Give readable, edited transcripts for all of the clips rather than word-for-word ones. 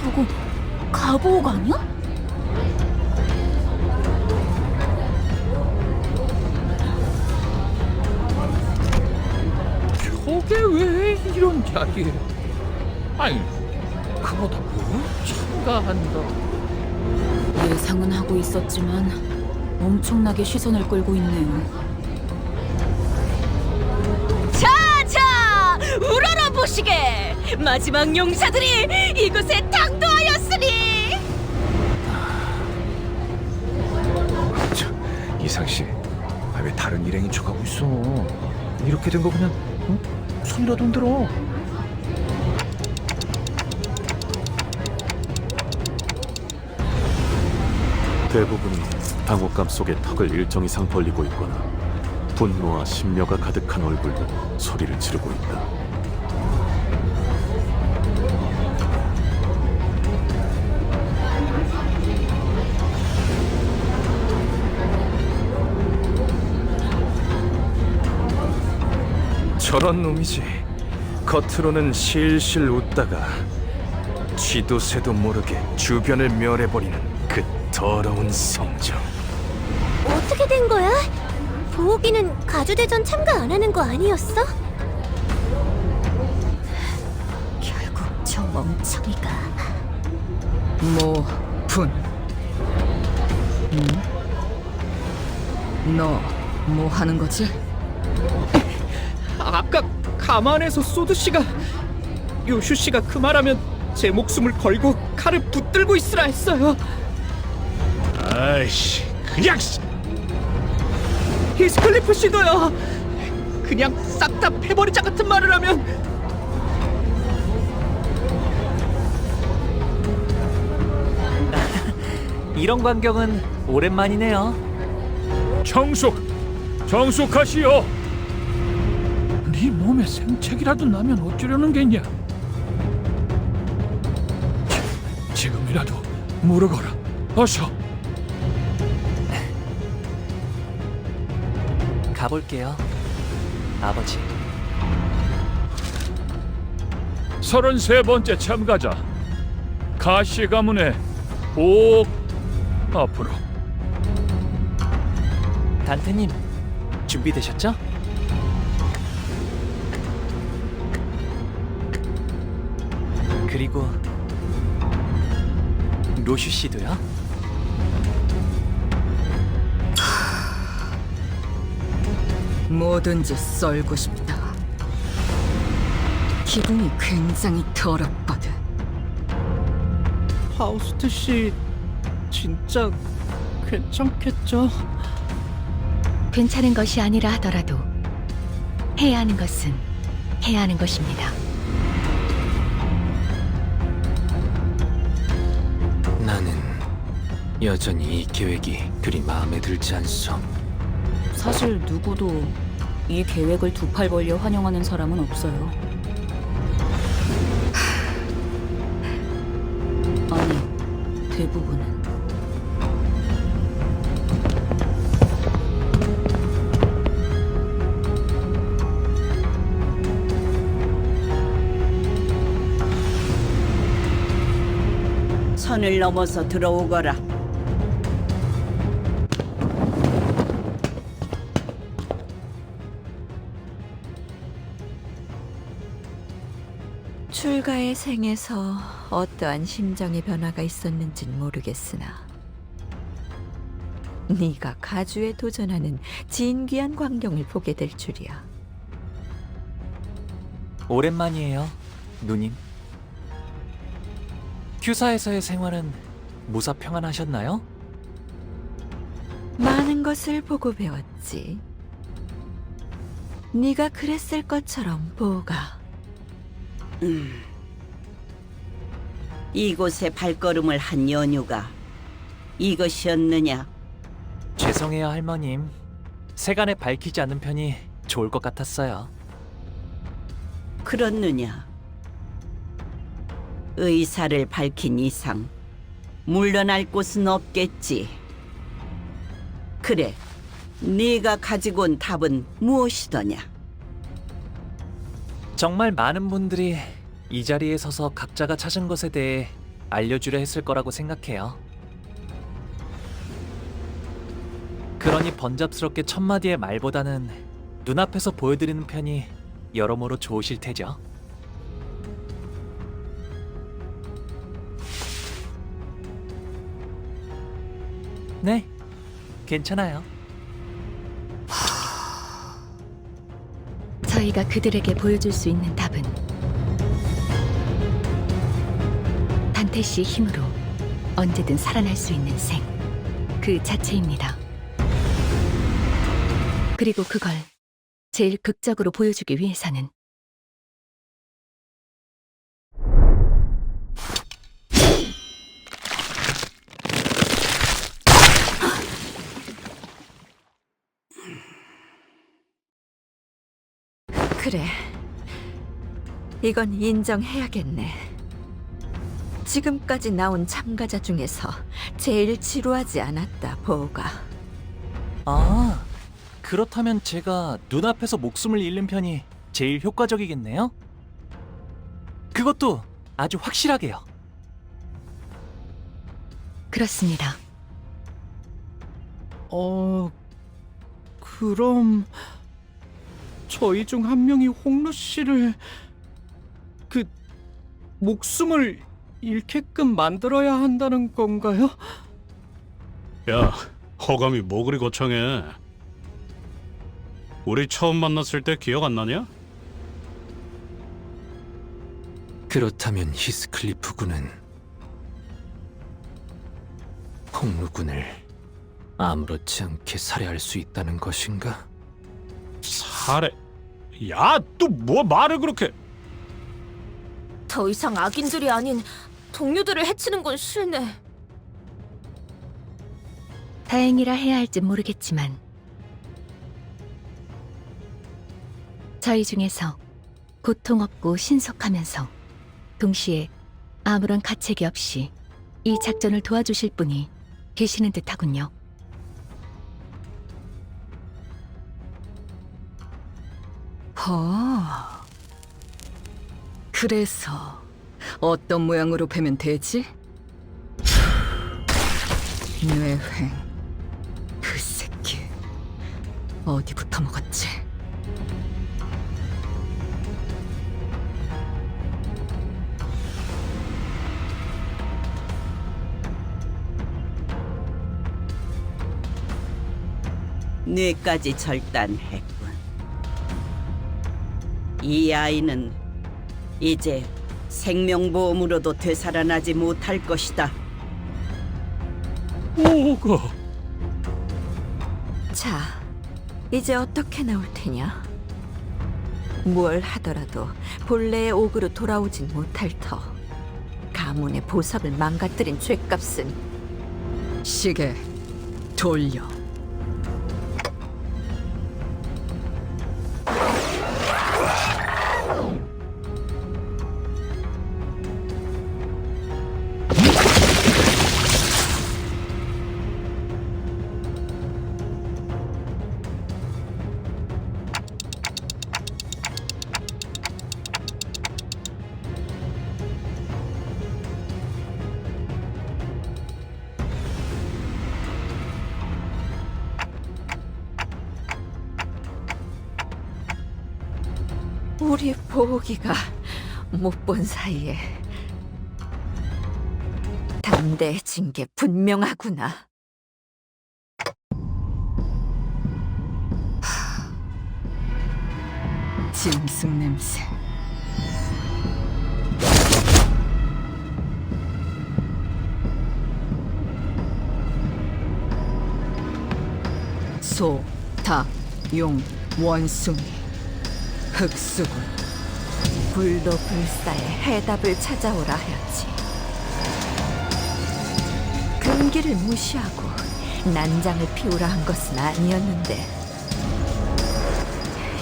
저거 가보옥 아니야? 저게 왜 이런 자리에? 아니, 그보다 뭘 참가한다. 예상은 하고 있었지만 엄청나게 시선을 끌고 있네요. 자자, 우러러 보시게! 마지막 용사들이 이곳에 당도하였으니! 이상 씨, 왜 다른 일행이 척하고 있어? 이렇게 된 거 그냥 손이라도 흔들어. 대부분이 당혹감 속에 턱을 일정 이상 벌리고 있거나 분노와 심려가 가득한 얼굴로 소리를 지르고 있다. 저런 놈이지. 겉으로는 실실 웃다가 쥐도 새도 모르게 주변을 멸해버리는 그 더러운 성정. 어떻게 된 거야? 보옥이는 가주대전 참가 안 하는 거 아니었어? 결국 저 멍청이가 분. 너 뭐 하는 거지? 아까 가만에서 소드 씨가 요슈 씨가 그 말하면 제 목숨을 걸고 칼을 붙들고 있으라 했어요. 아이씨, 그냥 히스클리프 씨도요. 그냥 싹 다 패버리자 같은 말을 하면 이런 광경은 오랜만이네요. 정숙하시오. 네 몸에 생책이라도 나면 어쩌려는 겠냐? 지금이라도 물어거라. 어서. 가볼게요, 아버지. 33번째 참가자 가시 가문의 보옥 앞으로. 단테님, 준비되셨죠? 그리고 로슈 씨도요. 뭐든지 썰고 싶다. 기분이 굉장히 더럽거든. 파우스트 씨 진짜 괜찮겠죠? 괜찮은 것이 아니라 하더라도 해야 하는 것은 해야 하는 것입니다. 나는 여전히 이 계획이 그리 마음에 들지 않소. 사실 누구도 이 계획을 두 팔 벌려 환영하는 사람은 없어요. 아니, 대부분은. 선을 넘어서 들어오거라. 출가의 생에서 어떠한 심정의 변화가 있었는진 모르겠으나 네가 가주에 도전하는 진귀한 광경을 보게 될 줄이야. 오랜만이에요, 누님. 큐사에서의 생활은 무사 평안하셨나요? 많은 것을 보고 배웠지. 네가 그랬을 것처럼 보가. 이곳에 발걸음을 한 연유가 이것이었느냐? 죄송해요, 할머님. 세간에 밝히지 않는 편이 좋을 것 같았어요. 그렇느냐? 의사를 밝힌 이상 물러날 곳은 없겠지. 그래, 네가 가지고 온 답은 무엇이더냐? 정말 많은 분들이 이 자리에 서서 각자가 찾은 것에 대해 알려주려 했을 거라고 생각해요. 그러니 번잡스럽게 첫마디의 말보다는 눈앞에서 보여드리는 편이 여러모로 좋으실 테죠. 네, 괜찮아요. 저희가 그들에게 보여줄 수 있는 답은 단테 씨의 힘으로 언제든 살아날 수 있는 생, 그 자체입니다. 그리고 그걸 제일 극적으로 보여주기 위해서는 그래, 이건 인정해야겠네. 지금까지 나온 참가자 중에서 제일 지루하지 않았다, 보우가. 아, 그렇다면 제가 눈앞에서 목숨을 잃는 편이 제일 효과적이겠네요? 그것도 아주 확실하게요. 그렇습니다. 그럼 저희 중 한 명이 홍루 씨를 목숨을 잃게끔 만들어야 한다는 건가요? 야, 허감이 뭐 그리 거창해? 우리 처음 만났을 때 기억 안 나냐? 그렇다면 히스클리프 군은 홍루 군을 아무렇지 않게 살해할 수 있다는 것인가? 살해? 야, 또 뭐 말을 그렇게? 더 이상 악인들이 아닌 동료들을 해치는 건 싫네. 다행이라 해야 할지 모르겠지만 저희 중에서 고통 없고 신속하면서 동시에 아무런 가책이 없이 이 작전을 도와주실 분이 계시는 듯하군요. 그래서 어떤 모양으로 베면 되지? 뇌횡, 그 새끼 어디부터 먹었지? 뇌까지 절단했군. 이 아이는 이제 생명보험으로도 되살아나지 못할 것이다. 뭐가? 자, 이제 어떻게 나올 테냐? 뭘 하더라도 본래의 옥으로 돌아오진 못할 터. 가문의 보석을 망가뜨린 죗값은 시계 돌려. 우리 보기가 못 본 사이에 담대해진 게 분명하구나. 짐승 냄새. 소, 닭, 용, 원숭이, 흑수군. 불도 불사에 해답을 찾아오라 하였지. 금기를 무시하고 난장을 피우라 한 것은 아니었는데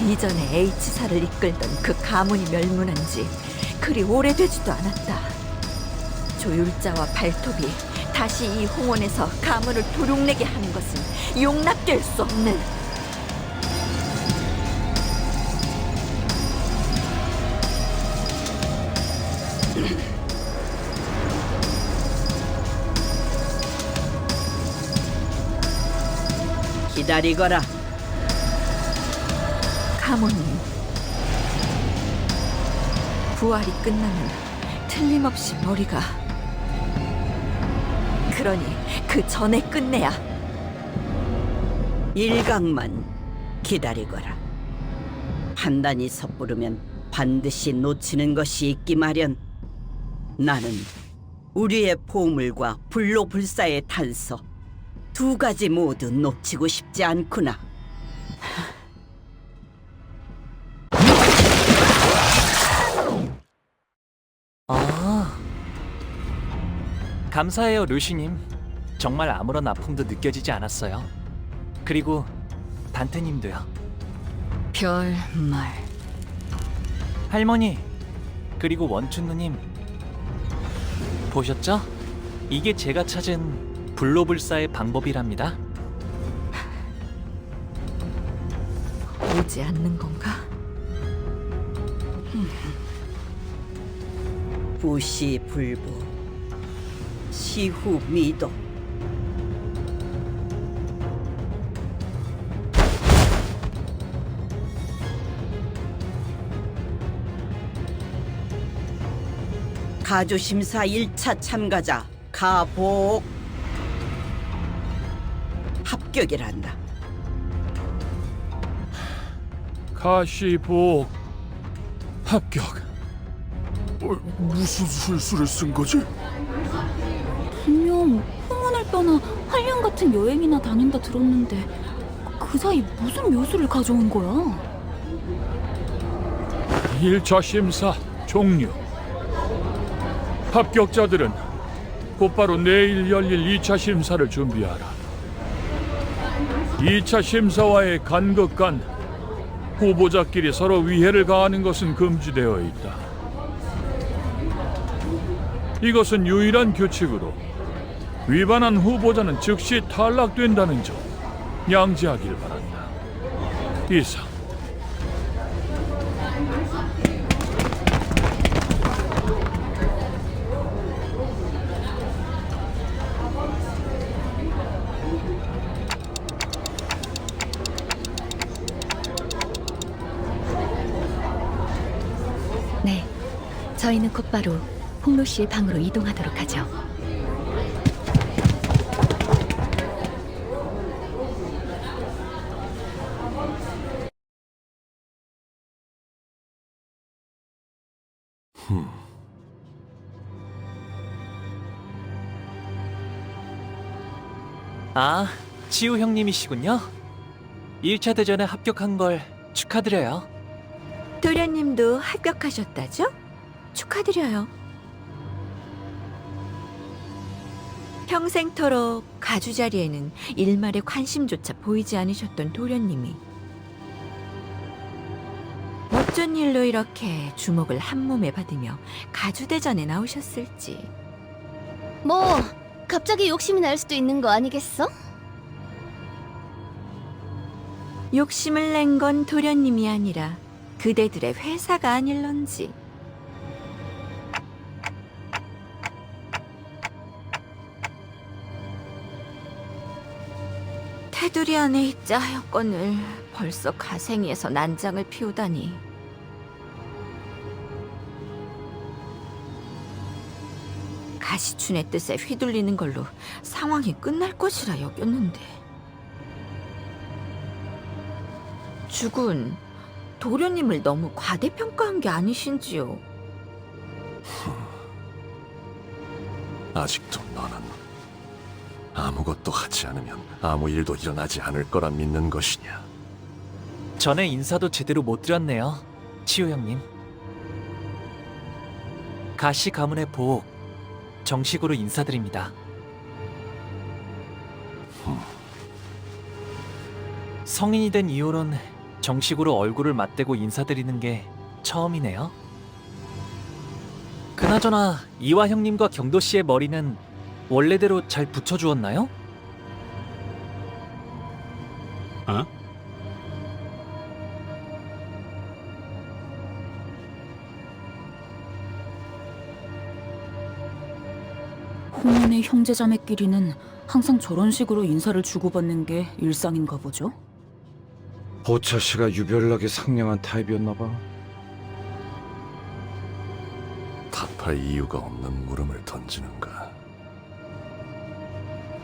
이전에 H사를 이끌던 그 가문이 멸문한 지 그리 오래되지도 않았다. 조율자와 발톱이 다시 이 홍원에서 가문을 도륙내게 하는 것은 용납될 수 없는. 기다리거라. 가모님, 부활이 끝나면 틀림없이 머리가... 그러니 그 전에 끝내야. 일각만 기다리거라. 판단이 섣부르면 반드시 놓치는 것이 있기 마련. 나는 우리의 보물과 불로불사의 단서 두 가지 모두 놓치고 싶지 않구나. 아, 감사해요, 루시님. 정말 아무런 아픔도 느껴지지 않았어요. 그리고 단테님도요. 별말. 할머니, 그리고 원춘누님, 보셨죠? 이게 제가 찾은 불로불사의 방법이랍니다. 오지 않는 건가? 부시불보, 시후미도. 가주심사 1차 참가자 가복 합격이란다. 가시복 합격. 무슨 술수를 쓴 거지? 분명 홍원을 떠나 한량 같은 여행이나 다닌다 들었는데 그 사이 무슨 묘수를 가져온 거야? 1차 심사 종료. 합격자들은 곧바로 내일 열릴 2차 심사를 준비하라. 2차 심사와의 간극 간 후보자끼리 서로 위해를 가하는 것은 금지되어 있다. 이것은 유일한 규칙으로 위반한 후보자는 즉시 탈락된다는 점 양지하길 바란다. 이상. 네, 저희는 곧바로 홍로 씨의 방으로 이동하도록 하죠. 아, 치우 형님이시군요. 1차 대전에 합격한 걸 축하드려요. 도련님도 합격하셨다죠? 축하드려요. 평생토록 가주 자리에는 일말의 관심조차 보이지 않으셨던 도련님이 어쩐 일로 이렇게 주목을 한몸에 받으며 가주대전에 나오셨을지. 뭐 갑자기 욕심이 날 수도 있는 거 아니겠어? 욕심을 낸 건 도련님이 아니라 그대들의 회사가 아닐런지. 테두리 안에 있자 하였건을 벌써 가생이에서 난장을 피우다니. 가시춘의 뜻에 휘둘리는 걸로 상황이 끝날 것이라 여겼는데. 죽은 도련님을 너무 과대평가한 게 아니신지요? 아직도 너는 아무것도 하지 않으면 아무 일도 일어나지 않을 거라 믿는 것이냐? 전에 인사도 제대로 못 드렸네요, 치우 형님. 가시 가문의 보옥, 정식으로 인사드립니다. 성인이 된 이후론 정식으로 얼굴을 맞대고 인사드리는 게 처음이네요. 그나저나 이화 형님과 경도 씨의 머리는 원래대로 잘 붙여주었나요? 어? 홍원의 형제자매끼리는 항상 저런 식으로 인사를 주고받는 게 일상인가 보죠? 보차 씨가 유별나게 상냥한 타입이었나 봐. 답할 이유가 없는 물음을 던지는가.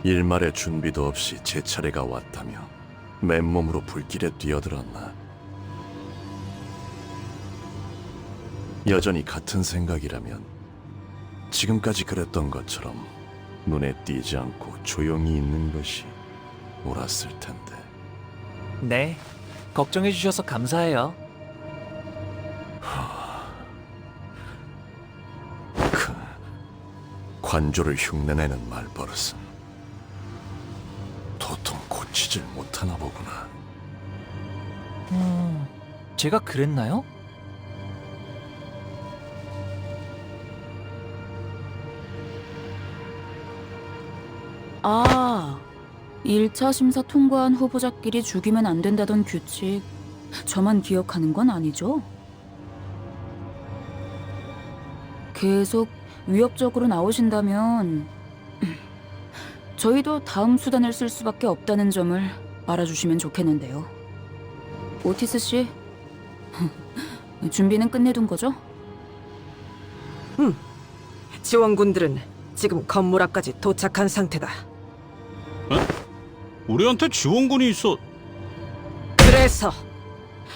일말의 준비도 없이 제 차례가 왔다며 맨몸으로 불길에 뛰어들었나. 여전히 같은 생각이라면 지금까지 그랬던 것처럼 눈에 띄지 않고 조용히 있는 것이 옳았을 텐데. 네, 걱정해 주셔서 감사해요. 관조를 흉내내는 말버릇은 도통 고치질 못하나 보구나. 제가 그랬나요? 아, 1차 심사 통과한 후보자끼리 죽이면 안 된다던 규칙, 저만 기억하는 건 아니죠? 계속 위협적으로 나오신다면 저희도 다음 수단을 쓸 수밖에 없다는 점을 알아주시면 좋겠는데요. 오티스 씨, 준비는 끝내둔 거죠? 지원군들은 지금 건물 앞까지 도착한 상태다. 우리한테 지원군이 있어. 그래서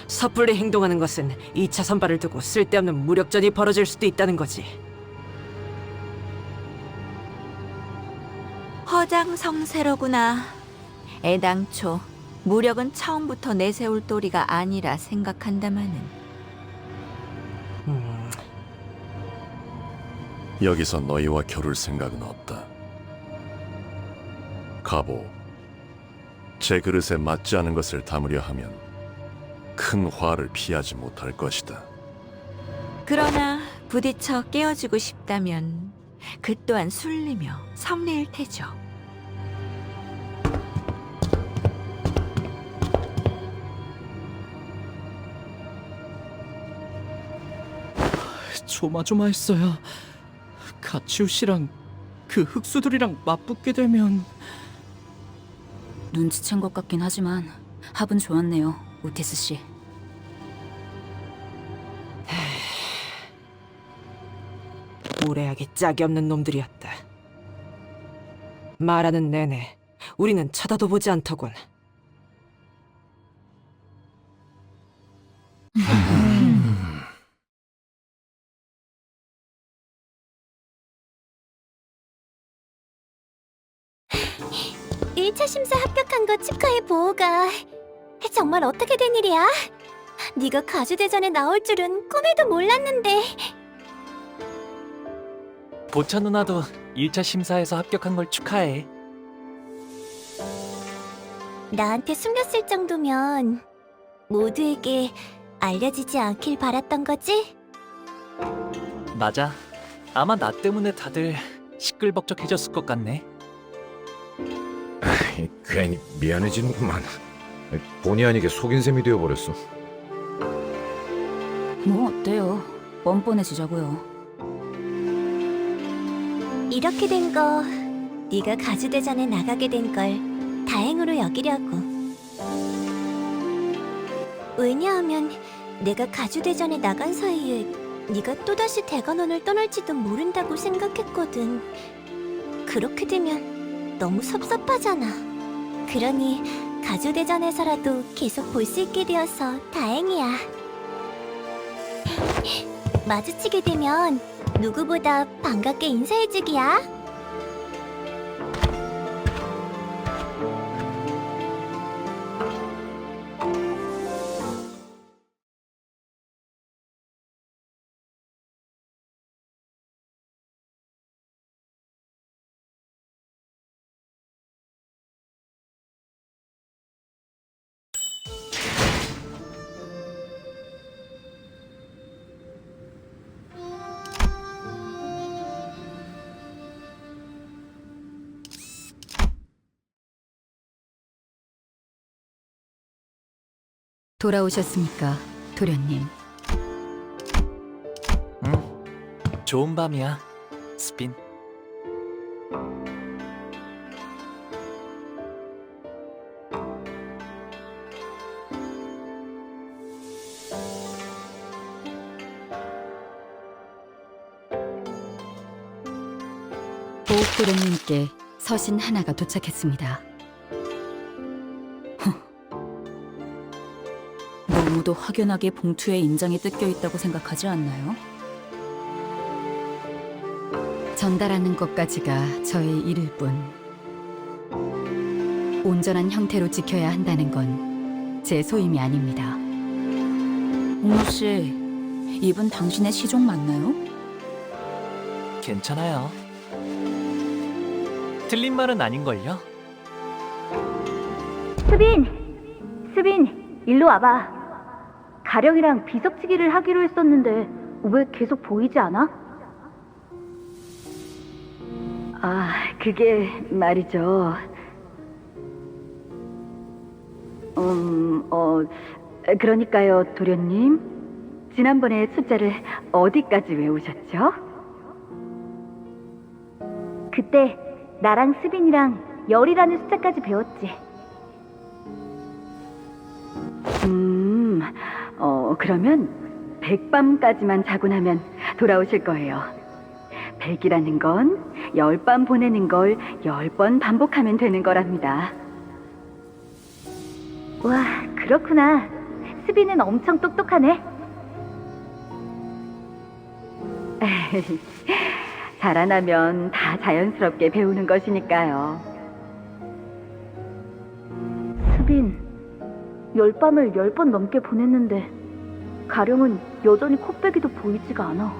섣불리 행동하는 것은 2차 선발을 두고 쓸데없는 무력전이 벌어질 수도 있다는 거지. 허장성세로구나. 애당초 무력은 처음부터 내세울 도리가 아니라 생각한다마는. 여기서 너희와 겨룰 생각은 없다. 가보, 제 그릇에 맞지 않은 것을 담으려 하면 큰 화를 피하지 못할 것이다. 그러나 부딪혀 깨어지고 싶다면 그 또한 순리며 섭리일 테죠. 조마조마했어요. 가치우 씨랑 그 흑수들이랑 맞붙게 되면 눈치챈 것 같긴 하지만 합은 좋았네요, 오티스 씨. 무례하게 짝이 없는 놈들이었다. 말하는 내내 우리는 쳐다도 보지 않더군. 일 1차 심사 합격한 거 축하해, 보호가. 정말 어떻게 된 일이야? 네가 가주대전에 나올 줄은 꿈에도 몰랐는데. 보차 누나도 1차 심사에서 합격한 걸 축하해. 나한테 숨겼을 정도면 모두에게 알려지지 않길 바랐던 거지? 맞아. 아마 나 때문에 다들 시끌벅적해졌을 것 같네. 괜히 미안해지는구만. 본의 아니게 속인 셈이 되어버렸어. 뭐 어때요? 뻔뻔해지자고요. 이렇게 된 거 네가 가주대전에 나가게 된 걸 다행으로 여기려고. 왜냐하면 내가 가주대전에 나간 사이에 네가 또다시 대관원을 떠날지도 모른다고 생각했거든. 그렇게 되면 너무 섭섭하잖아. 그러니 가주대전에서라도 계속 볼 수 있게 되어서 다행이야. 마주치게 되면 누구보다 반갑게 인사해주기야. 돌아오셨습니까, 도련님? 응. 좋은 밤이야, 스핀. 도련님께 서신 하나가 도착했습니다. 너무도 확연하게 봉투에 인장이 뜯겨 있다고 생각하지 않나요? 전달하는 것까지가 저의 일일 뿐. 온전한 형태로 지켜야 한다는 건 제 소임이 아닙니다. 옥무 씨, 이분 당신의 시종 맞나요? 괜찮아요. 틀린 말은 아닌걸요? 수빈, 일로 와봐. 가령이랑 비석치기를 하기로 했었는데 왜 계속 보이지 않아? 아, 그게 말이죠. 그러니까요, 도련님. 지난번에 숫자를 어디까지 외우셨죠? 그때 나랑 수빈이랑 열이라는 숫자까지 배웠지. 그러면 100밤까지만 자고 나면 돌아오실 거예요. 100이라는 건 10밤 보내는 걸 10번 반복하면 되는 거랍니다. 와, 그렇구나. 수빈은 엄청 똑똑하네. 자라나면 다 자연스럽게 배우는 것이니까요. 수빈, 10밤을 10번 넘게 보냈는데 가령은 여전히 코빼기도 보이지가 않아.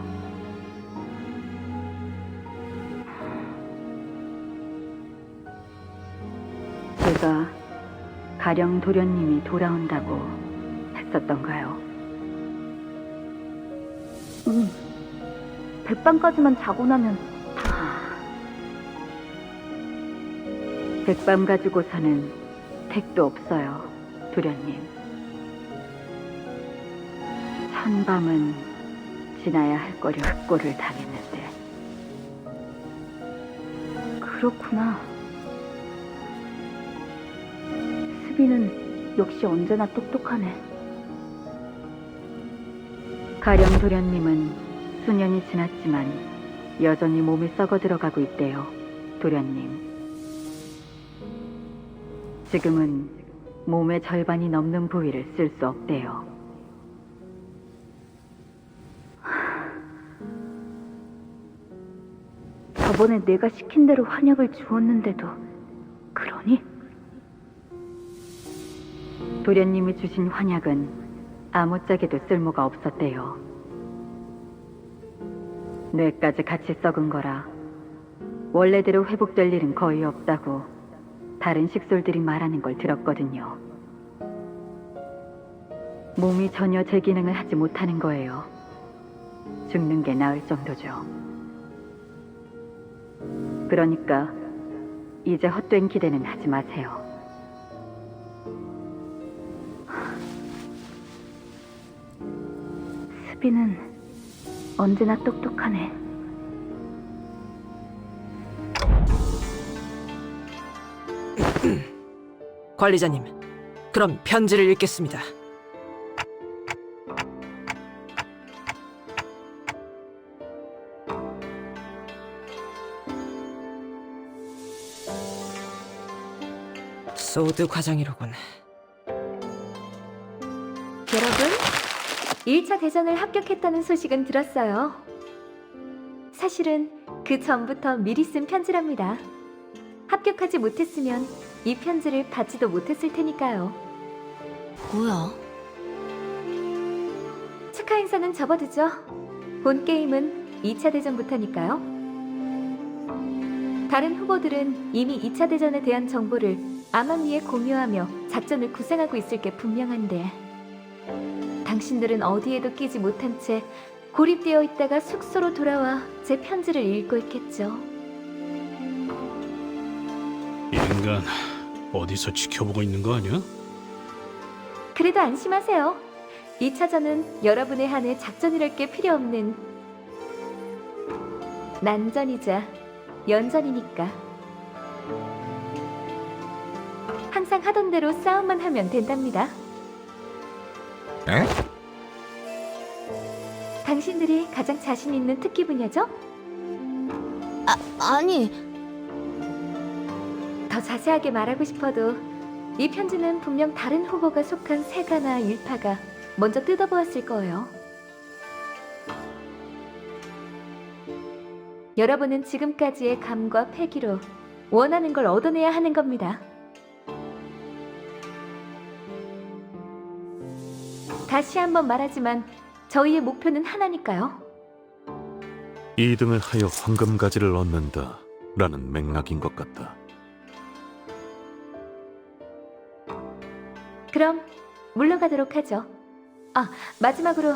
제가 가령 도련님이 돌아온다고 했었던가요? 100밤까지만 자고 나면 100밤 가지고서는 택도 없어요, 도련님. 1000밤은 지나야 할 거려 흑고를 당했는데. 그렇구나. 수빈은 역시 언제나 똑똑하네. 가령 도련님은 수년이 지났지만 여전히 몸이 썩어 들어가고 있대요, 도련님. 지금은 몸의 절반이 넘는 부위를 쓸 수 없대요. 저번에 내가 시킨 대로 환약을 주었는데도 그러니? 도련님이 주신 환약은 아무짝에도 쓸모가 없었대요. 뇌까지 같이 썩은 거라 원래대로 회복될 일은 거의 없다고 다른 식솔들이 말하는 걸 들었거든요. 몸이 전혀 제 기능을 하지 못하는 거예요. 죽는 게 나을 정도죠. 그러니까 이제 헛된 기대는 하지 마세요. 수빈은 언제나 똑똑하네. 관리자님, 그럼 편지를 읽겠습니다. 소드 과장이로군. 여러분, 1차 대전을 합격했다는 소식은 들었어요. 사실은 그 전부터 미리 쓴 편지랍니다. 합격하지 못했으면 이 편지를 받지도 못했을 테니까요. 뭐야? 축하 인사는 접어두죠. 본 게임은 2차 대전부터니까요. 다른 후보들은 이미 2차 대전에 대한 정보를 암암리에 공유하며 작전을 구상하고 있을 게 분명한데 당신들은 어디에도 끼지 못한 채 고립되어 있다가 숙소로 돌아와 제 편지를 읽고 있겠죠. 이 인간 어디서 지켜보고 있는 거 아니야? 그래도 안심하세요. 2차전은 여러분의 한해 작전이랄 게 필요 없는 난전이자 연전이니까. 항상 하던 대로 싸움만 하면 된답니다. 에? 당신들이 가장 자신 있는 특기 분야죠? 아니, 더 자세하게 말하고 싶어도 이 편지는 분명 다른 후보가 속한 세가나 일파가 먼저 뜯어보았을 거예요. 여러분은 지금까지의 감과 패기로 원하는 걸 얻어내야 하는 겁니다. 다시 한번 말하지만 저희의 목표는 하나니까요. 2등을 하여 황금가지를 얻는다 라는 맥락인 것 같다. 그럼 물러가도록 하죠. 아, 마지막으로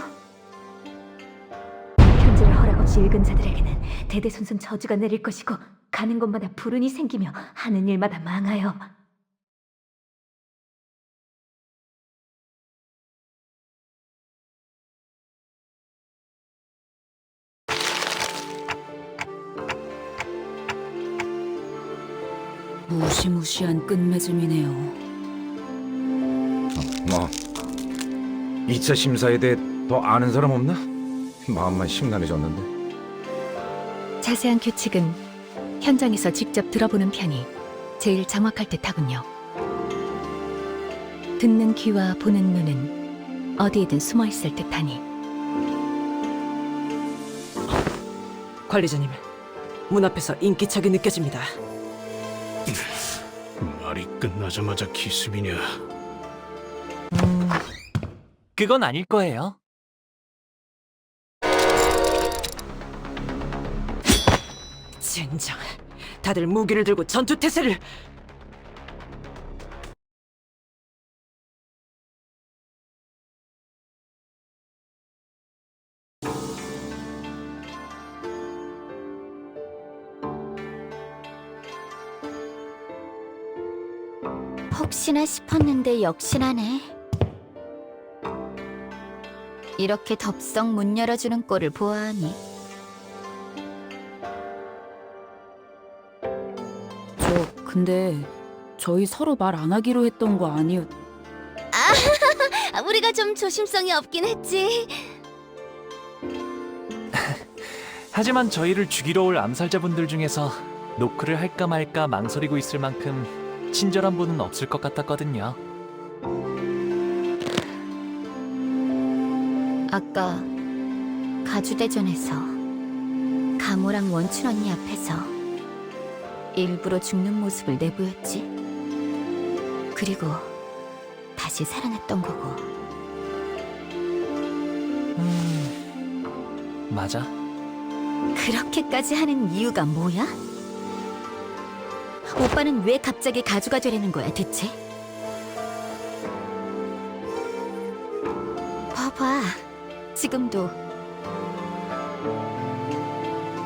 편지를 허락 없이 읽은 자들에게는 대대손손 저주가 내릴 것이고 가는 곳마다 불운이 생기며 하는 일마다 망하여 무시무시한 끝맺음이네요. 뭐 2차 심사에 대해 더 아는 사람 없나? 마음만 심란해졌는데. 자세한 규칙은 현장에서 직접 들어보는 편이 제일 정확할 듯하군요. 듣는 귀와 보는 눈은 어디에든 숨어 있을 듯하니. 관리자님, 문 앞에서 인기척이 느껴집니다. 말이 끝나자마자 기습이냐? 그건 아닐 거예요. 젠장, 다들 무기를 들고 전투 태세를. 혹시나 싶었는데 역시나네. 이렇게 덥석 문 열어주는 꼴을 보아하니. 근데 저희 서로 말 안 하기로 했던 거 아니었... 우리가 좀 조심성이 없긴 했지. 하지만 저희를 죽이러 올 암살자분들 중에서 노크를 할까 말까 망설이고 있을 만큼 친절한 분은 없을 것 같았거든요. 아까 가주대전에서 가모랑 원춘 언니 앞에서 일부러 죽는 모습을 내보였지. 그리고 다시 살아났던 거고. 맞아. 그렇게까지 하는 이유가 뭐야? 오빠는 왜 갑자기 가주가 되려는 거야, 대체? 봐봐, 지금도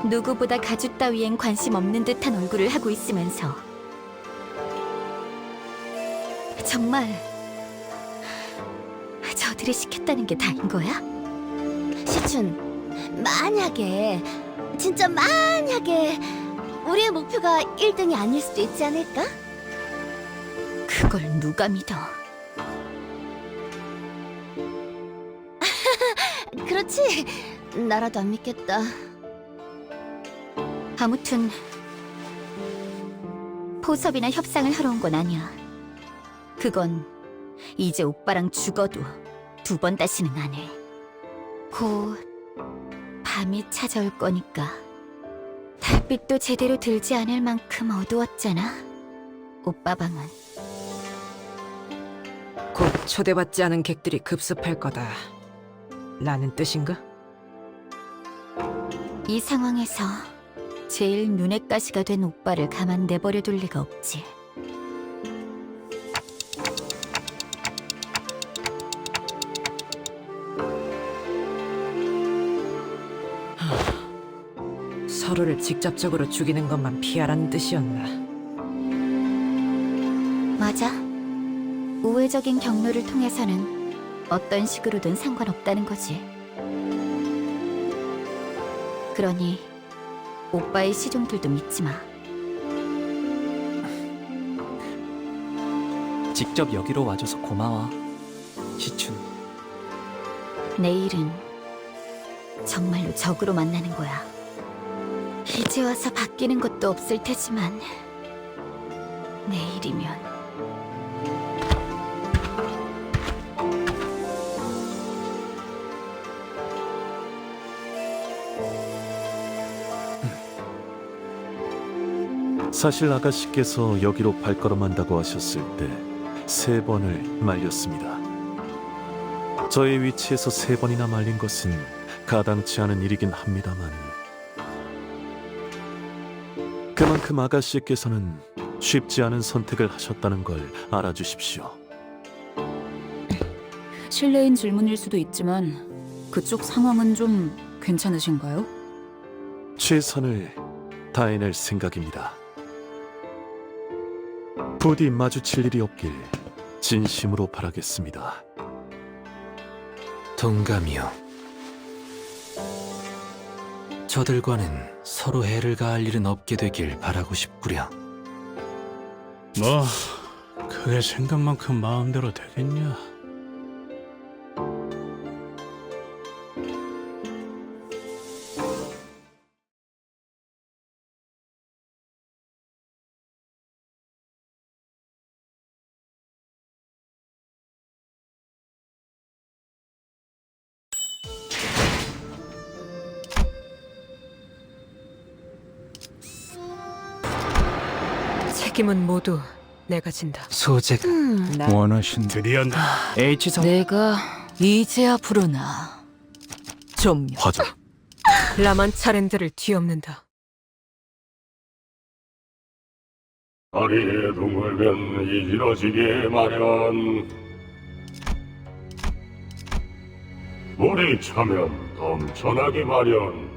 누구보다 가주 따위엔 관심 없는 듯한 얼굴을 하고 있으면서 정말 저들이 시켰다는 게 다인 거야? 시춘, 만약에, 진짜 만약에 우리의 목표가 1등이 아닐 수도 있지 않을까? 그걸 누가 믿어? 그렇지, 나라도 안 믿겠다. 아무튼 포섭이나 협상을 하러 온 건 아니야. 그건 이제 오빠랑 죽어도 2번 다시는 안 해. 곧 밤이 찾아올 거니까. 달빛도 제대로 들지 않을 만큼 어두웠잖아, 오빠 방은. 곧 초대받지 않은 객들이 급습할 거다 라는 뜻인가? 이 상황에서 제일 눈에 가시가 된 오빠를 가만 내버려 둘 리가 없지. 서로를 직접적으로 죽이는 것만 피하라는 뜻이었나? 맞아. 우회적인 경로를 통해서는 어떤 식으로든 상관없다는 거지. 그러니 오빠의 시종들도 믿지 마. 직접 여기로 와줘서 고마워, 시춘. 내일은 정말로 적으로 만나는 거야. 이제 와서 바뀌는 것도 없을 테지만 내일이면 사실 아가씨께서 여기로 발걸음한다고 하셨을 때 3번을 말렸습니다. 저의 위치에서 3번이나 말린 것은 가당치 않은 일이긴 합니다만 그만큼 아가씨께서는 쉽지 않은 선택을 하셨다는 걸 알아주십시오. 실례인 질문일 수도 있지만 그쪽 상황은 좀 괜찮으신가요? 최선을 다해낼 생각입니다. 부디 마주칠 일이 없길 진심으로 바라겠습니다. 동감이요. 저들과는 서로 해를 가할 일은 없게 되길 바라고 싶구려. 뭐 그게 생각만큼 마음대로 되겠냐? 책임은 모두 내가 진다. 소재가 원하신 드디어 H성 내가 이제야 부르나. 좀 화정. 라만 차랜드를 뒤엎는다. 다리에 동물면 이지러지게 마련 물이 차면 넘쳐나기 마련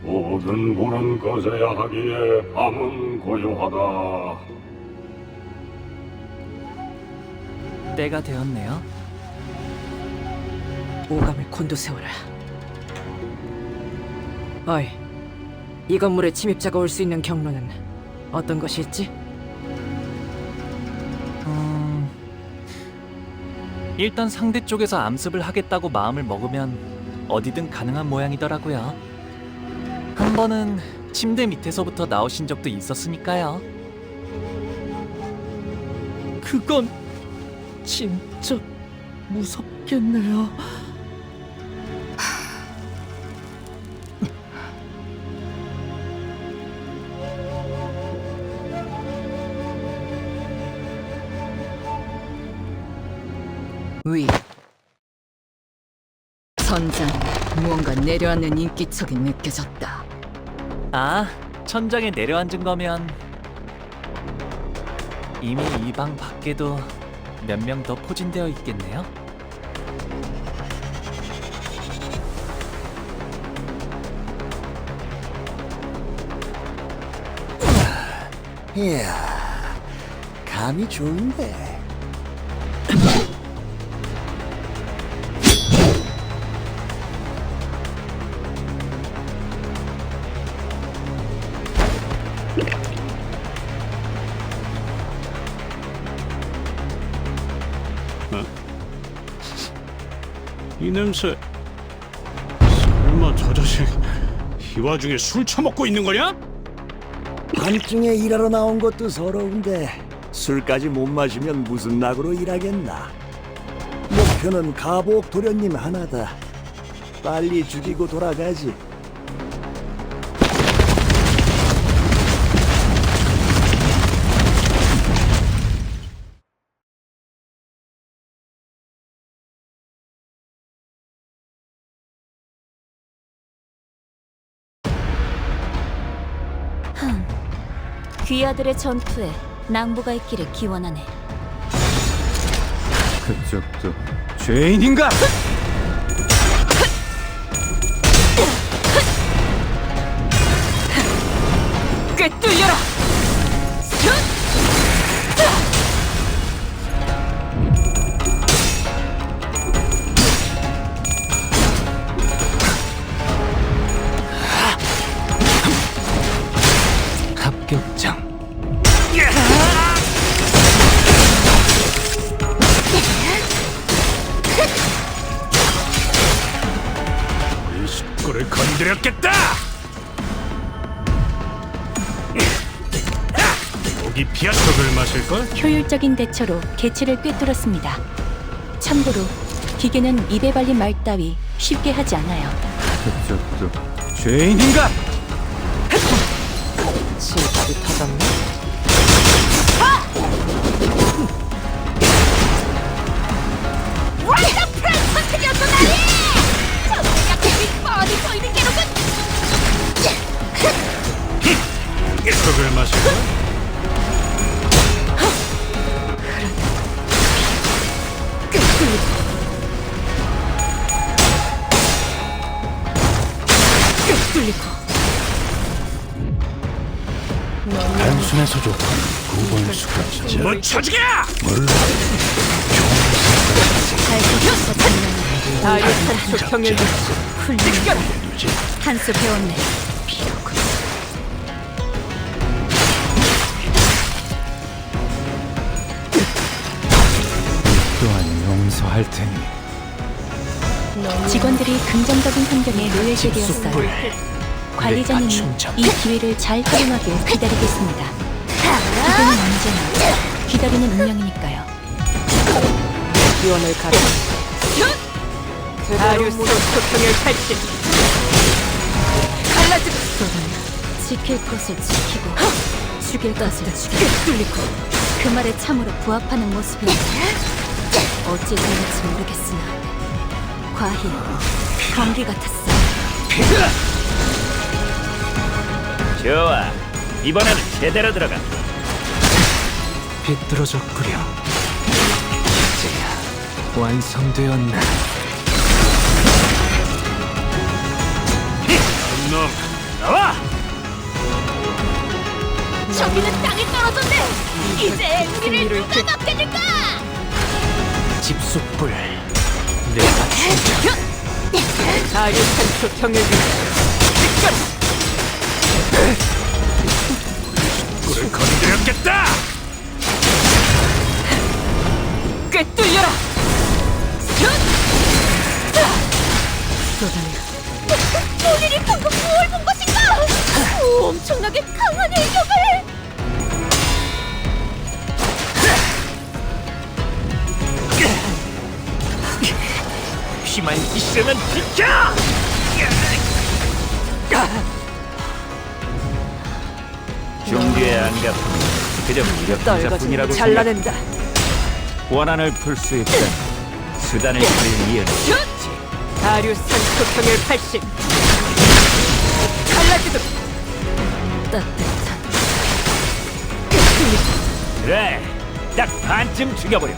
모든 물은 꺼져야 하기에 밤은 고요하다. 때가 되었네요. 오감을 곤두세워라. 어이, 이 건물에 침입자가 올 수 있는 경로는 어떤 것이 있지? 일단 상대 쪽에서 암습을 하겠다고 마음을 먹으면 어디든 가능한 모양이더라고요. 한 번은 침대 밑에서부터 나오신 적도 있었으니까요. 그건 진짜 무섭겠네요. 위. 선장에 무언가 내려앉는 인기척이 느껴졌다. 아, 천장에 내려앉은 거면 이미 이 방 밖에도 몇 명 더 포진되어 있겠네요. 이야, 감이 좋은데. 이 냄새. 설마 저 자식 이 와중에 술 처먹고 있는 거냐? 밤중에 일하러 나온 것도 서러운데 술까지 못 마시면 무슨 낙으로 일하겠나. 목표는 가복 도련님 하나다. 빨리 죽이고 돌아가지. 귀하들의 전투에 낭보가 있기를 기원하네. 그쪽도 죄인인가? 꿰뚫려라! 합격장. 우리 식구를 건드렸겠다. 비아적을 마실걸? 효율적인 대처로 개체를 꿰뚫었습니다. 참고로 기계는 입에 발린 말 따위 쉽게 하지 않아요. 죄인인가? 실밥이 터졌네. 적을 마실걸? 단순해서 좋고 구분 수가 못 쳐지게! 다리우스 초평을 훌륭해. 한수 배웠네. 또한 용서할 테니. 직원들이 긍정적인 환경에 놓여지게 되었어요. 관리자님이 이 기회를 잘 활용하길 기다리겠습니다. 기회는 언제나 기다리는 운명이니까요. 기원을 가라. 다리우스 초평을 탈진. 갈라지고 지킬 것을 지키고 죽일 것을 죽이고 그 말에 참으로 부합하는 모습이었다. 어찌 될지 모르겠으나 과히 경기 같았어. 좋아, 이번에는 제대로 들어가. 비뚤어져 끓여. 이제야 완성되었나? 놈 나와! 저기는 땅에 떨어졌네. 이제 우리를 누가 맡겨줄까? 집속불 내가 진짜 다리우스 초평을 꿀을 건드렸겠다! 꿰뚫려라. 본인이 방금 뭘 본 것인가? 엄청나게 강한 일격을! 피만 있으면 비켜! 종교의 안갚음이 그저 무력 행사뿐이라고 잘라낸다. 원한을 풀 수 있다면 수단을 찾을 이유는 있지. 다리우스 초평을 80. 갈라지도 따뜻한 그래, 딱 반쯤 죽여버려.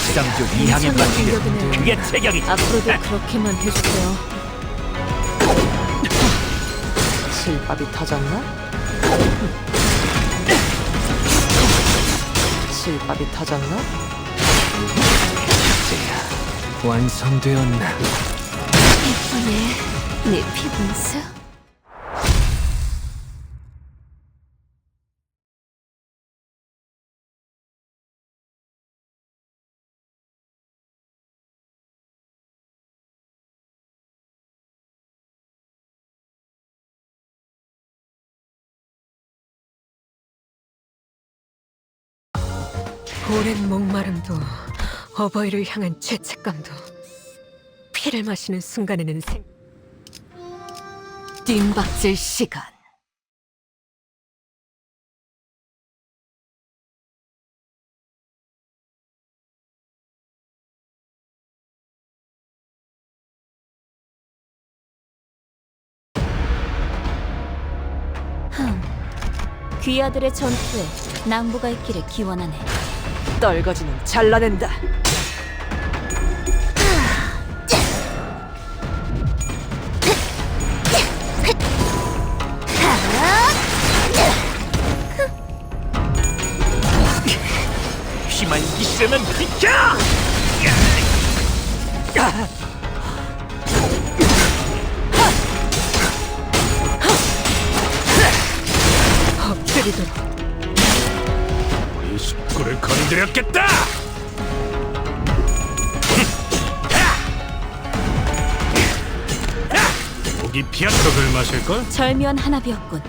지상주 이항에 맞추면 그게 체격이지. 앞으로도 그렇게만 해주세요. 실밥이 터졌나? 실밥이 터졌나? 이제야 완성되었나? 이쁘네, 내 피분수. 오랜 목마름도 어버이를 향한 죄책감도 피를 마시는 순간에는 뜀박질 시간. 귀아들의 전투에 낭보가 있기를 기원하네. 떨거지는 잘라낸다. 피만 있으면 비켜! 엎드리도록 우리 식구를 건드렸겠다! 목이 비아적을 마실걸? 절묘한 한압이었군.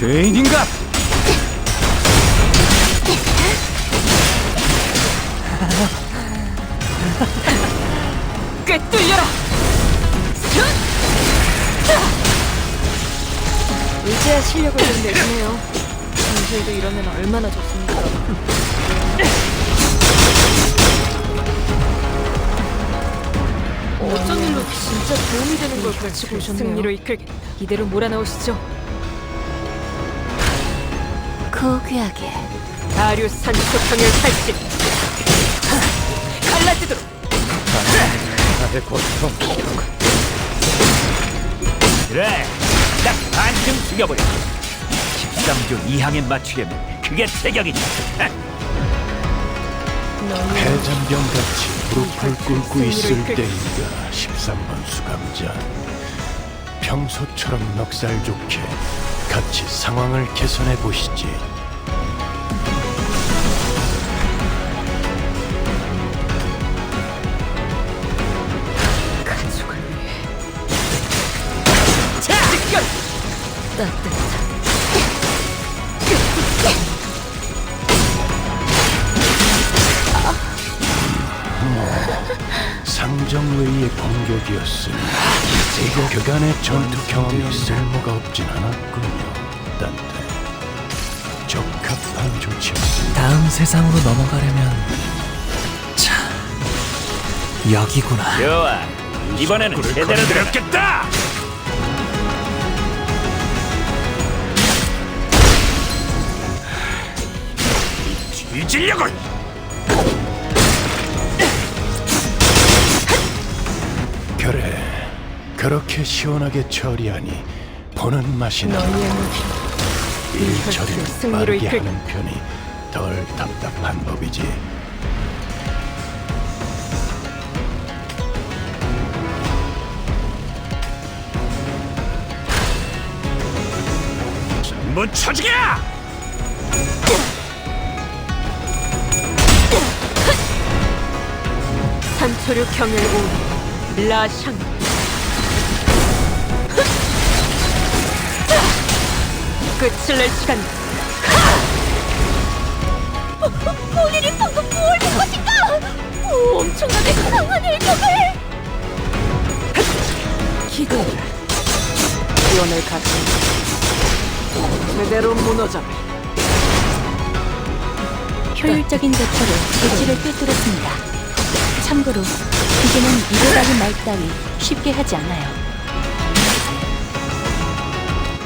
죄인인가? 꿰뚫려라! 이제야 실력을 좀 내시네요. 평소에도 이러면 얼마나 좋습니까? 어쩐 일로 진짜 도움이 되는 걸 가지고 오셨네요. 승리로 이끌겠다. 이대로 몰아넣으시죠. 고귀하게 다리우스 산소평열 탈진! 갈라지도록! 나의 고통. 그래, 딱 반쯤 죽여버려. 13조 2항에 맞추려면 그게 제격이지. 해전병같이 무릎을 꿇고 있을 때인가 13번 수감자. 평소처럼 넉살 좋게 같이 상황을 개선해 보시지. 가족을 위해 따뜻한 상정의의 공격이었으니 이거 그간의 전투 경험이 쓸모가 없진 않았군요. 딴데 적합한 조치였습니다. 다음 세상으로 넘어가려면 참 여기구나. 좋아, 이번에는 제대로 들었겠다. 뒤질려고! 그래, 그렇게 시원하게 처리하니 보는 맛이 나. 일 처리를 빠르게 하는 편이 덜 답답한 법이지. 전문 처지기야! 산초류 경혈 온 라샹 끝을 낼 시간. 본인이 방금 뭘 본 것인가? 엄청나게 강한 일격을! 기도를 기원을 가진 제대로 무너져라. 효율적인 대처로 대치를 꿰뚫었습니다. 참고로 기계는 이도다리 말 따위 쉽게 하지 않아요.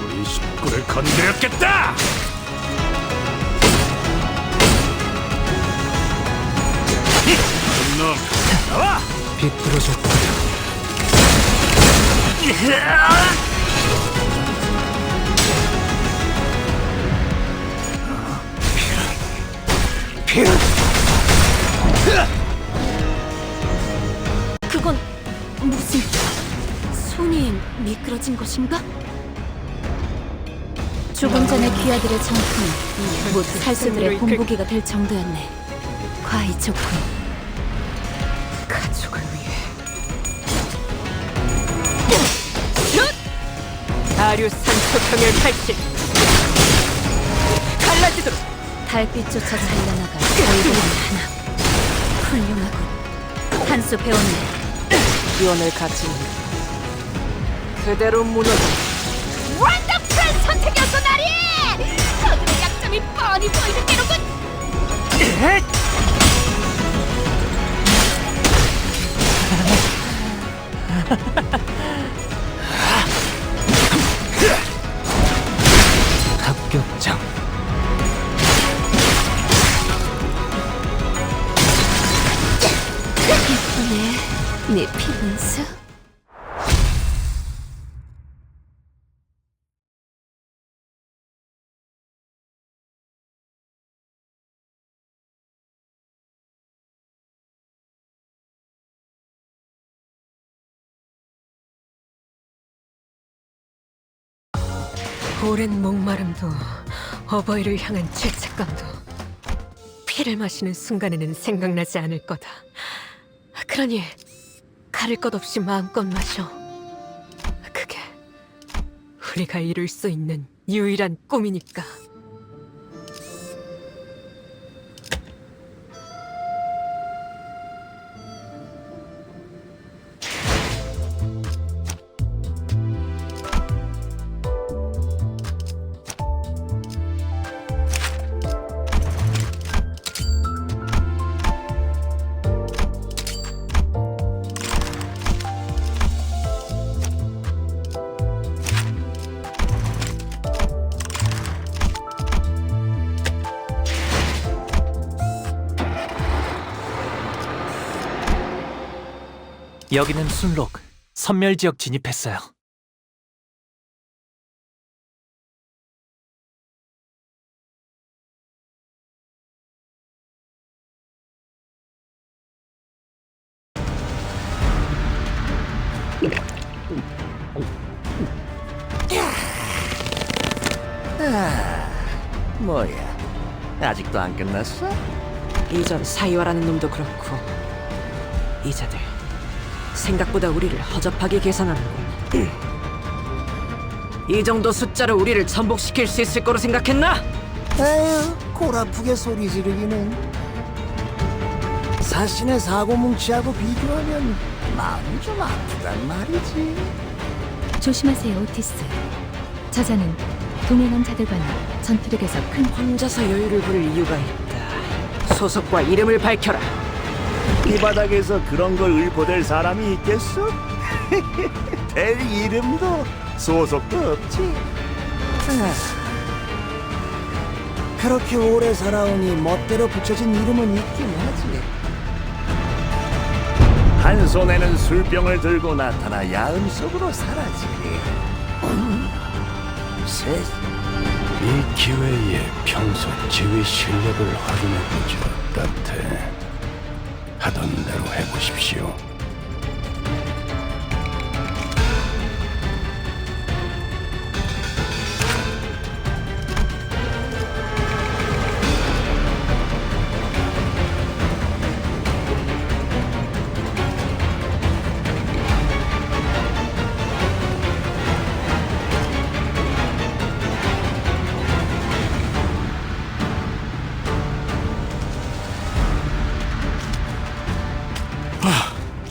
우리 식구를 건드렸겠다! 놈 나와! 비뚤어졌고 그건 무슨 손이 미끄러진 것인가? 조금 전에 귀하들의 정통은 모두 살수들의 본보기가 될 정도였네. 과히 좋군. 가족을 위해 다리우스 산초평열 탈진! 갈라지도록! 달빛조차 잘려나가 얼굴은 하나. 훌륭하군. 한 수 배웠네. 기원을 가진 그대로 무너져. 원더풀한 선택이었어, 나리! 저들의 약점이 뻔히 보이는 대로군! 합격장. 예쁘네, 네 피분수. 오랜 목마름도 어버이를 향한 죄책감도 피를 마시는 순간에는 생각나지 않을 거다. 그러니 가릴 것 없이 마음껏 마셔. 그게 우리가 이룰 수 있는 유일한 꿈이니까. 여기는 순록, 선멸지역 진입했어요. 뭐야, 아직도 안 끝났어? 이전 사이와라는 놈도 그렇고 이자들 생각보다 우리를 허접하게 계산하는군. 이 정도 숫자로 우리를 전복시킬 수 있을 거로 생각했나? 에휴, 골 아프게 소리 지르기는. 사신의 사고 뭉치하고 비교하면 마음이 좀 아프단 말이지. 조심하세요, 오티스. 저자는 동행한 자들과는 전투력에서 큰 혼자서 여유를 부릴 이유가 있다. 소속과 이름을 밝혀라. 이 바닥에서 그런 걸 의포될 사람이 있겠어? 될 이름도 소속도 없지. 그렇게 오래 살아오니 멋대로 붙여진 이름은 있긴 하지. 한 손에는 술병을 들고 나타나 야음 속으로 사라지니. 셋. 이 기회에 평소 지휘 실력을 확인해보죠. 따뜻해. 하던 대로 해보십시오.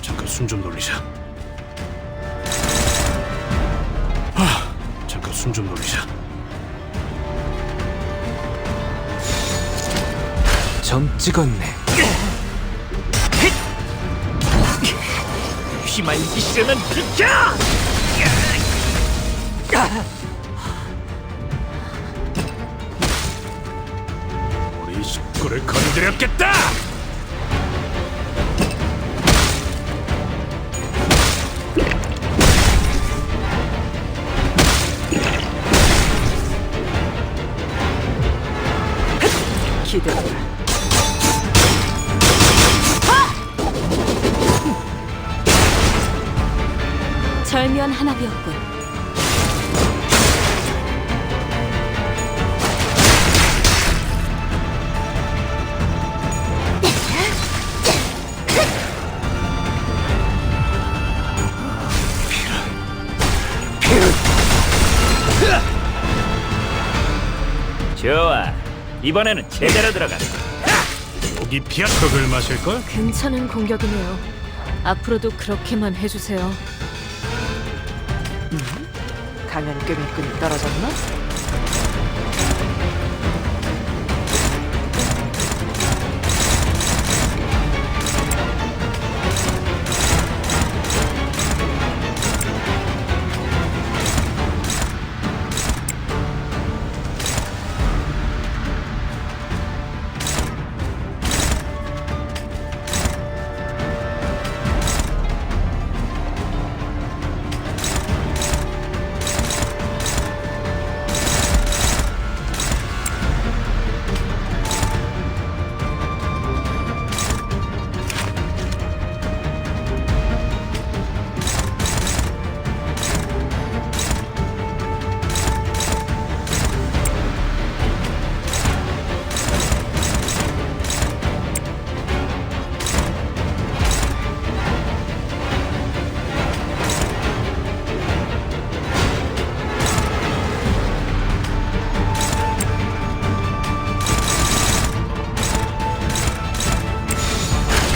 잠깐 숨 좀 돌리자. 잠깐 숨 좀 돌리자. 점 찍었네. 휘말리기 싫으면 비켜! 우리 식구를 건드렸겠다! 기대해라. 절묘한 한압이었군. 좋아, 이번에는 제대로 들어가자. 여기 피하 턱을 마실걸? 괜찮은 공격이네요. 앞으로도 그렇게만 해주세요. 강한 꾀매끈이 떨어졌나?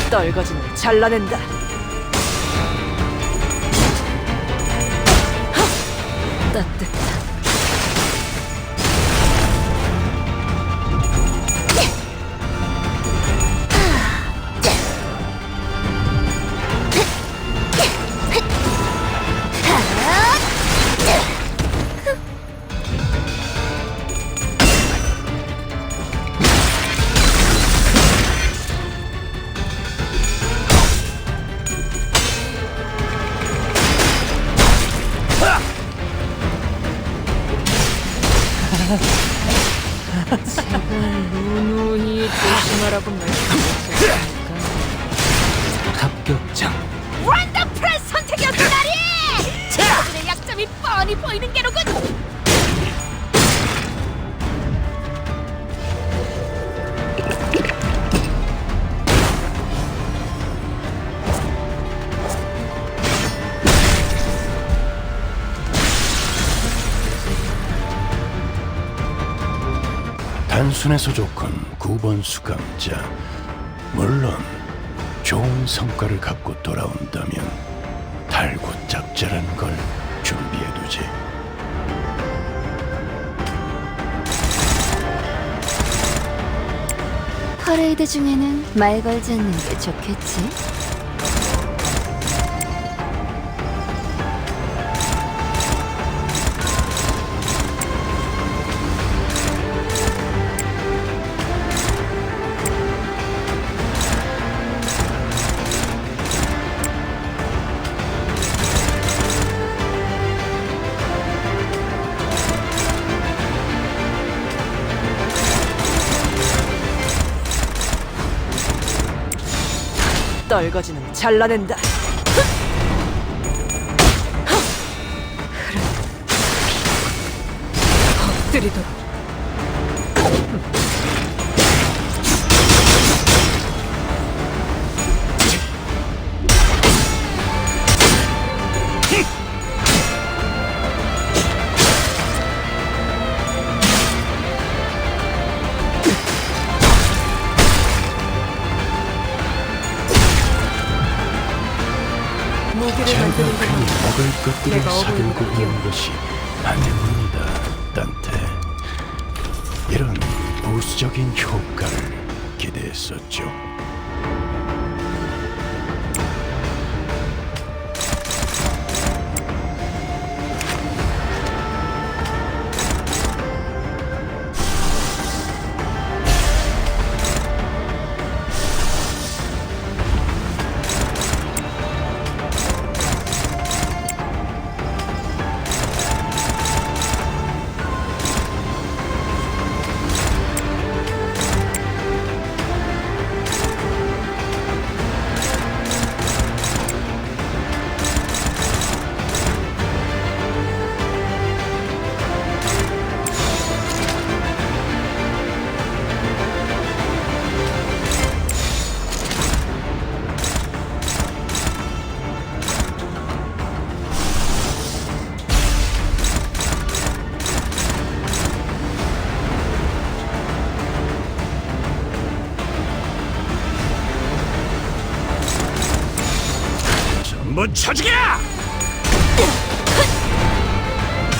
떨거지는 잘라낸다. 따뜻한 제발 누누이 조심하라고 말씀하셨으니까. 합격장. 원더풀한 선택이었다리! 저들의 약점이 뻔히 보이는 게로군! 단순해서 좋건 9번 수감자. 물론 좋은 성과를 갖고 돌아온다면 달고 짭짤한 걸 준비해두지. 퍼레이드 중에는 말 걸지 않는 게 좋겠지? 떨거지는 잘라낸다. 엎드리도록. 무기를 만드는 먹을 것들을 내가 어머니보다 사들고 있는 것이 아닙니다, 딴테. 이런 보수적인 효과를 기대했었죠. 전부 쳐죽여!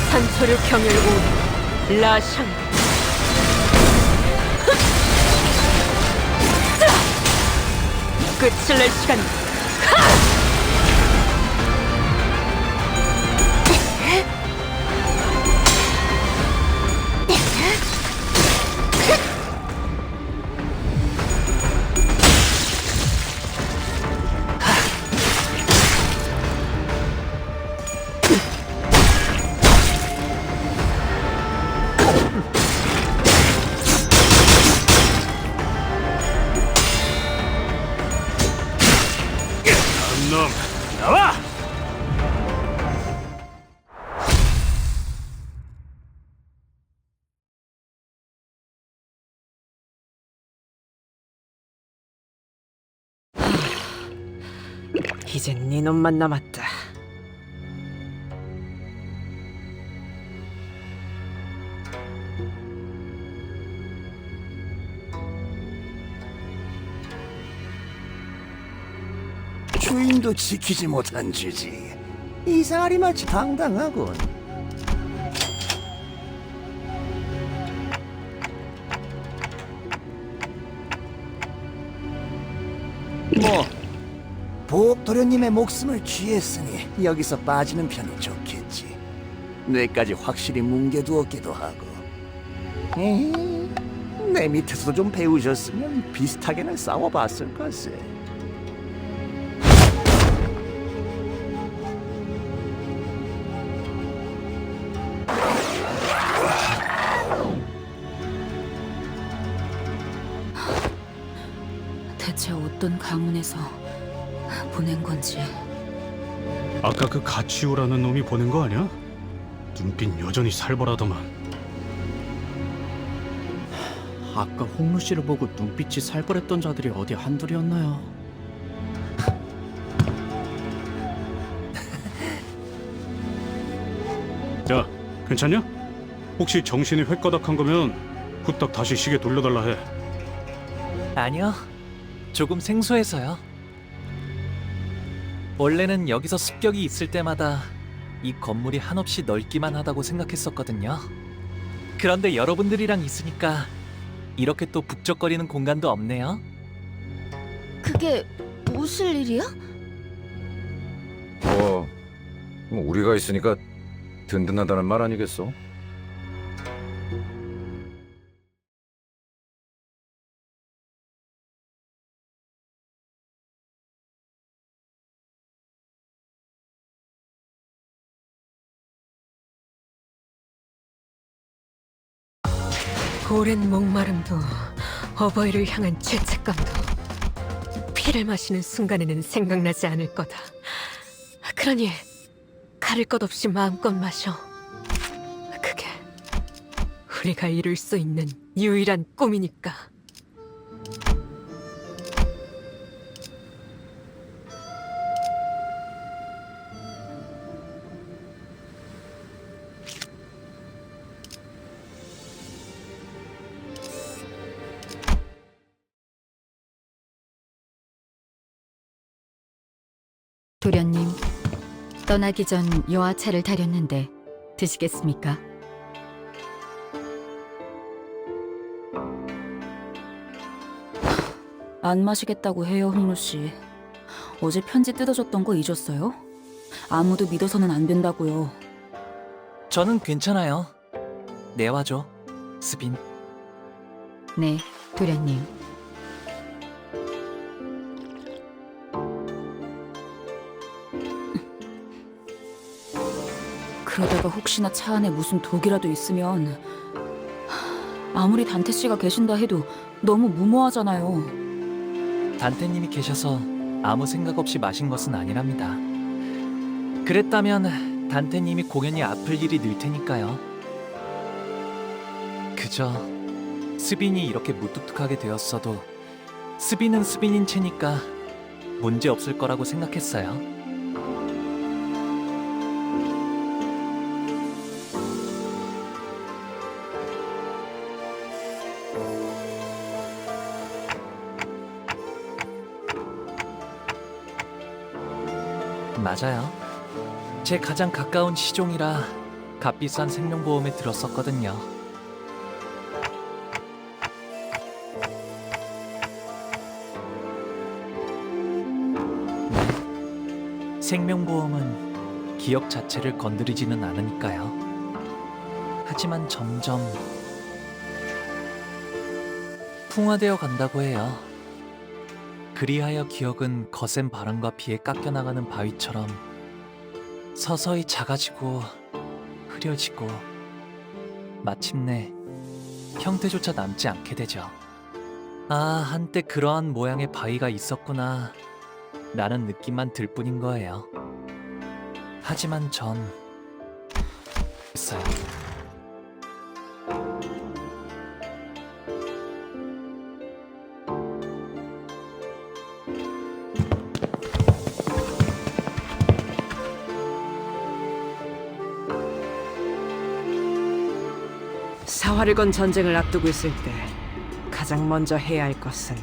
산소를 경혈고 라샹. 끝을 낼 시간. 놈 나와! 이젠 네 놈만 남았다. 말도 지키지 못한 죄지. 이상하리 마치 당당하군. 뭐 보옥 도련님의 목숨을 취했으니 여기서 빠지는 편이 좋겠지. 뇌까지 확실히 뭉개두었기도 하고. 에이, 내 밑에서도 좀 배우셨으면 비슷하게는 싸워봤을 걸세. 대체 어떤 가문에서 보낸 건지. 아까 그 가치우라는 놈이 보낸 거 아니야? 눈빛 여전히 살벌하더만. 아까 홍루 씨를 보고 눈빛이 살벌했던 자들이 어디 한둘이었나요? 야, 괜찮냐? 혹시 정신이 획가닥한 거면 후딱 다시 시계 돌려달라 해. 아니요. 조금 생소해서요. 원래는 여기서 습격이 있을 때마다 이 건물이 한없이 넓기만 하다고 생각했었거든요. 그런데 여러분들이랑 있으니까 이렇게 또 북적거리는 공간도 없네요. 그게 무슨 일이야? 뭐 우리가 있으니까 든든하다는 말 아니겠어? 오랜 목마름도 어버이를 향한 죄책감도 피를 마시는 순간에는 생각나지 않을 거다. 그러니 가릴 것 없이 마음껏 마셔. 그게 우리가 이룰 수 있는 유일한 꿈이니까. 도련님, 떠나기 전 여하차를 다렸는데 드시겠습니까? 안 마시겠다고 해요, 홍루 씨. 어제 편지 뜯어줬던 거 잊었어요? 아무도 믿어서는 안 된다고요. 저는 괜찮아요. 내와줘, 스빈. 네, 도련님. 그러다가 혹시나 차 안에 무슨 독이라도 있으면 아무리 단테 씨가 계신다 해도 너무 무모하잖아요. 단테님이 계셔서 아무 생각 없이 마신 것은 아니랍니다. 그랬다면 단테님이 공연이 아플 일이 늘 테니까요. 그저 스빈이 이렇게 무뚝뚝하게 되었어도 스빈은 스빈인 채니까 문제 없을 거라고 생각했어요. 맞아요. 제 가장 가까운 시종이라 값비싼 생명보험에 들었었거든요. 네. 생명보험은 기억 자체를 건드리지는 않으니까요. 하지만 점점 풍화되어 간다고 해요. 그리하여 기억은 거센 바람과 비에 깎여나가는 바위처럼 서서히 작아지고 흐려지고 마침내 형태조차 남지 않게 되죠. 아, 한때 그러한 모양의 바위가 있었구나 라는 느낌만 들 뿐인 거예요. 하지만 전 있어요. 사활을 건 전쟁을 앞두고 있을 때 가장 먼저 해야 할 것은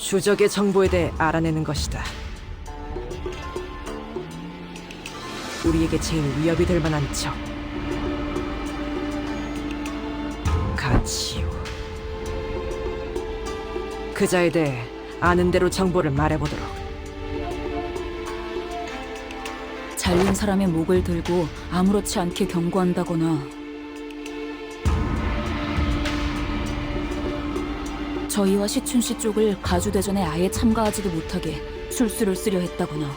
주적의 정보에 대해 알아내는 것이다. 우리에게 제일 위협이 될 만한 적. 가치우. 그자에 대해 아는 대로 정보를 말해보도록. 잘린 사람의 목을 들고 아무렇지 않게 경고한다거나 저희와 시춘 씨 쪽을 가주대전에 아예 참가하지도 못하게 술수를 쓰려 했다거나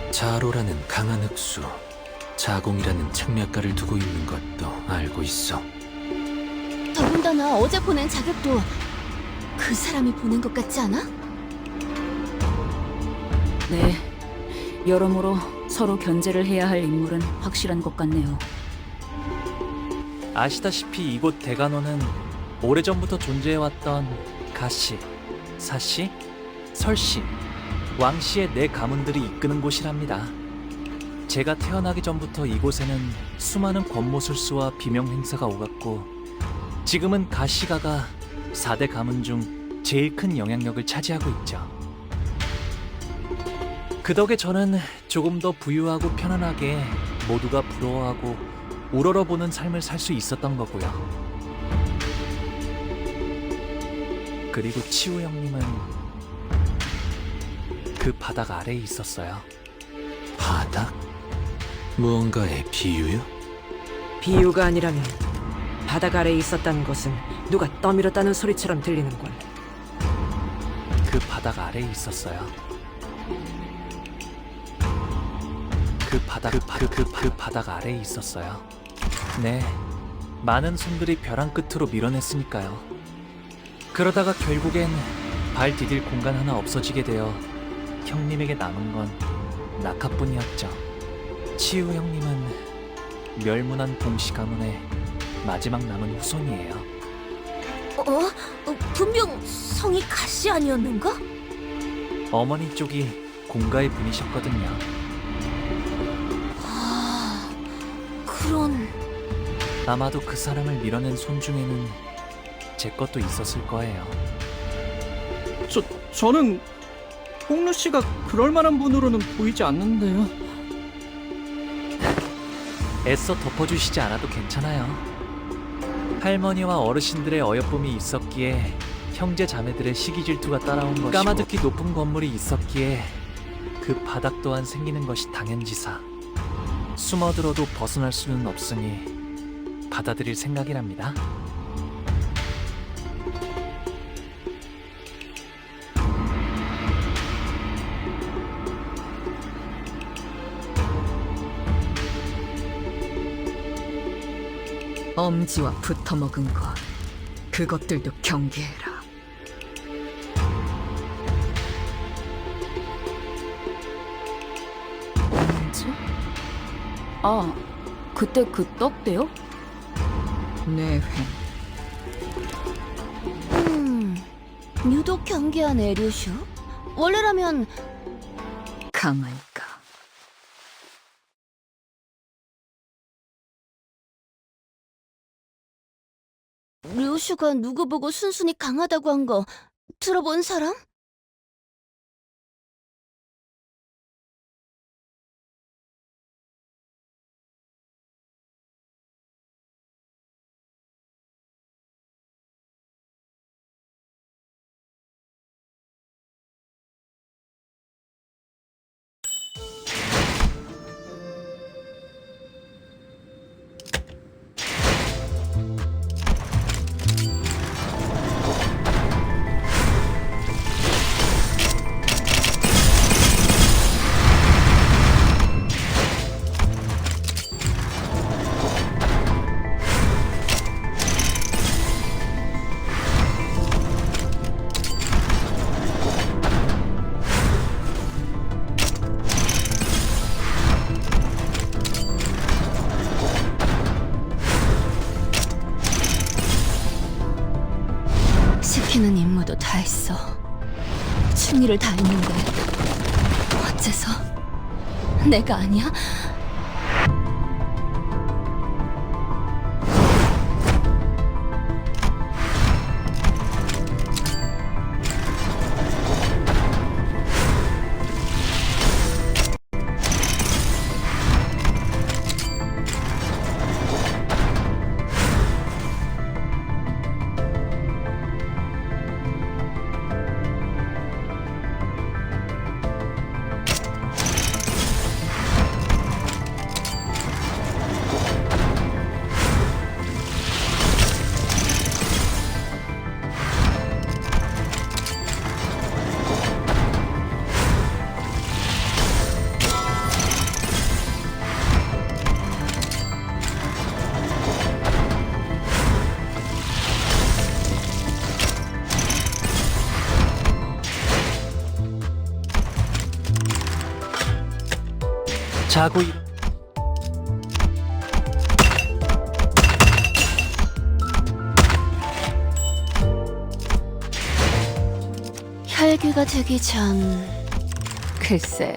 자로라는 강한 흑수, 자공이라는 책략가를 두고 있는 것도 알고 있어. 더군다나 어제 보낸 자격도 그 사람이 보낸 것 같지 않아? 네, 여러모로 서로 견제를 해야 할 인물은 확실한 것 같네요. 아시다시피 이곳 대간호는 오래전부터 존재해왔던 가씨, 사씨, 설씨, 왕씨의 네 가문들이 이끄는 곳이랍니다. 제가 태어나기 전부터 이곳에는 수많은 권모술수와 비명 행사가 오갔고 지금은 가씨가가 4대 가문 중 제일 큰 영향력을 차지하고 있죠. 그 덕에 저는 조금 더 부유하고 편안하게 모두가 부러워하고 우러러보는 삶을 살 수 있었던 거고요. 그리고 치우 형님은 그 바닥 아래에 있었어요. 바닥? 무언가의 비유요? 비유가 아니라면 바닥 아래에 있었다는 것은 누가 떠밀었다는 소리처럼 들리는군. 그 바닥 아래에 있었어요. 그 바닥 아래에 있었어요. 네, 많은 손들이 벼랑 끝으로 밀어냈으니까요. 그러다가 결국엔 발 디딜 공간 하나 없어지게 되어 형님에게 남은 건 낙하뿐이었죠. 치우 형님은 멸문한 봉씨 가문의 마지막 남은 후손이에요. 분명 성이 가씨 아니었는가? 어머니 쪽이 공가의 분이셨거든요. 그런... 아마도 그 사람을 밀어낸 손 중에는 제 것도 있었을 거예요. 저는 홍루 씨가 그럴 만한 분으로는 보이지 않는데요. 애써 덮어주시지 않아도 괜찮아요. 할머니와 어르신들의 어여쁨이 있었기에 형제 자매들의 시기 질투가 따라온 것이고 까마득히 높은 건물이 있었기에 그 바닥 또한 생기는 것이 당연지사. 숨어들어도 벗어날 수는 없으니 받아들일 생각이랍니다. 엄지와 붙어먹은 것, 그것들도 경계해라. 엄지? 아, 그때 그 떡대요? 뇌횡. 유독 경계한 에류슈? 원래라면 강할까? 류슈가 누구 보고 순순히 강하다고 한 거 들어본 사람? 시키는 임무도 다 했어. 충의를 다 했는데 어째서 내가 아니야? 자고 혈규가 되기 전 글쎄.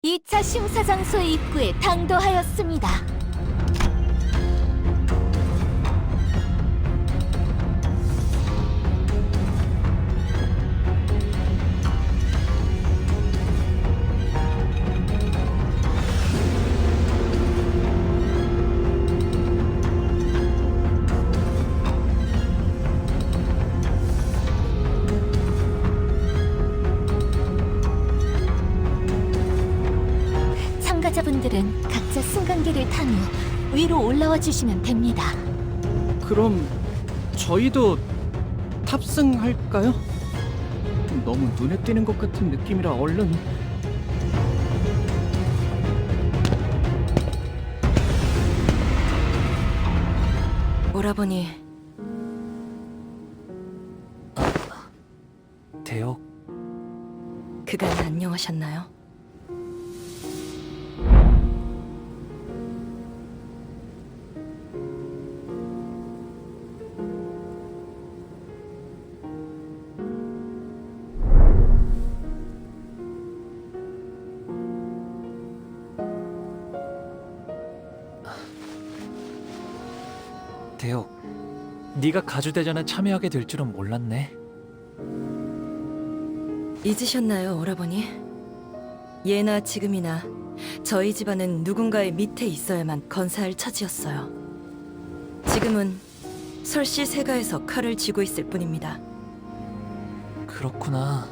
이 차 심사 장소의 입구에 당도하였습니다. 참가자분들은 각자 승강기를 탄 후 위로 올라와 주시면 됩니다. 그럼 저희도 탑승할까요? 너무 눈에 띄는 것 같은 느낌이라 얼른. 오라버니, 대옥, 그간 안녕하셨나요? 대옥, 네가 가주대전에 참여하게 될 줄은 몰랐네. 잊으셨나요, 오라버니? 예나 지금이나 저희 집안은 누군가의 밑에 있어야만 건사할 처지였어요. 지금은 설씨 세가에서 칼을 쥐고 있을 뿐입니다. 그렇구나.